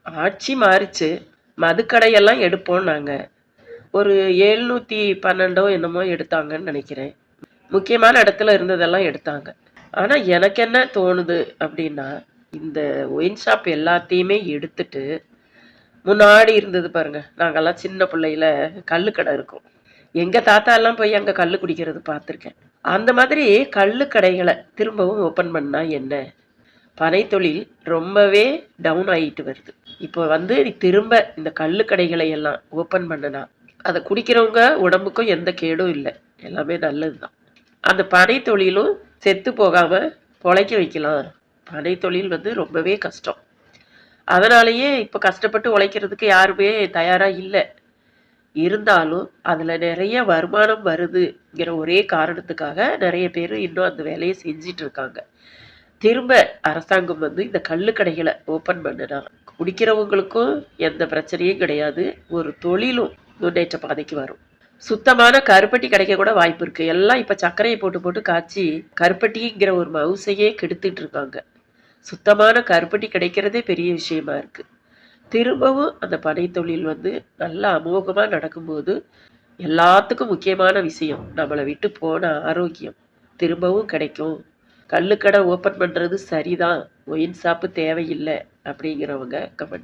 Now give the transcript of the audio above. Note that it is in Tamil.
ஆட்சி மாறிச்சு. மதுக்கடையெல்லாம் எடுப்போம் நாங்க. ஒரு 712 என்னமோ எடுத்தாங்கன்னு நெனைக்கிறேன். முக்கியமான இடத்துல இருந்ததெல்லாம் எடுத்தாங்க. ஆனா எனக்கு என்ன தோணுது அப்டின்னா, இந்த ஒயின் ஷாப் எல்லாத்தையுமே எடுத்துட்டு, முன்னாடி இருந்தது பாருங்க. நாங்கலாம் சின்ன பிள்ளையில கள்ளு கடை இருக்கும். எங்க தாத்தாலாம் போய் அங்க கள்ளு குடிக்கிறது பார்த்துருக்கேன். அந்த மாதிரி கள்ளு கடைகள திரும்பவும் ஓப்பன் பண்ணா என்ன? பனைத்தொழில் ரொம்பவே டவுன் ஆயிட்டு வருது. இப்போ வந்து திரும்ப இந்த கள்ளு கடைகளை எல்லாம் ஓப்பன் பண்ணுனா, அத குடிக்கிறவங்க உடம்புக்கும் எந்த கேடும் இல்ல. எல்லாமே நல்லது தான். அந்த பனைத்தொழிலும் செத்து போகாம பொழைக்க வைக்கலாம். பனைத்தொழில் வந்து ரொம்பவே கஷ்டம். அதனாலேயே இப்ப கஷ்டப்பட்டு உழைக்கிறதுக்கு யாருமே தயாரா இல்ல. இருந்தாலும் அதுல நெறைய வருமானம் வருதுங்கிற ஒரே காரணத்துக்காக நெறைய பேரு இன்னும் அந்த வேலைய செஞ்சுட்டு இருக்காங்க. திரும்ப அரசாங்கம் வந்து இந்த கள்ளு கடைகள ஓப்பன் பண்ணுனா, குடிக்கிறவங்களுக்கும் எந்த பிரச்சனையும் கிடையாது. ஒரு தொழிலும் முன்னேற்ற பாதைக்கு வரும். சுத்தமான கருப்பட்டி கிடைக்க கூட வாய்ப்பு இருக்கு. எல்லாம் இப்ப சர்க்கரைய போட்டு போட்டு காய்ச்சி, கருப்பட்டிங்கிற ஒரு மவுசையே கெடுத்துட்டு இருக்காங்க. சுத்தமான கருப்பட்டி கிடைக்கிறதே பெரிய விஷயமா இருக்கு. திரும்பவும் அந்த பனைத்தொழில் வந்து நல்லா அமோகமா நடக்கும்போது, எல்லாத்துக்கும் முக்கியமான விஷயம், நம்மள விட்டு போன ஆரோக்கியம் திரும்பவும் கிடைக்கும். கள்ளுக்கடை ஓப்பன் பண்றது சரிதான். ஒயின் ஷாப்பு தேவையில்ல அப்படிங்கிறவங்க கமெண்ட்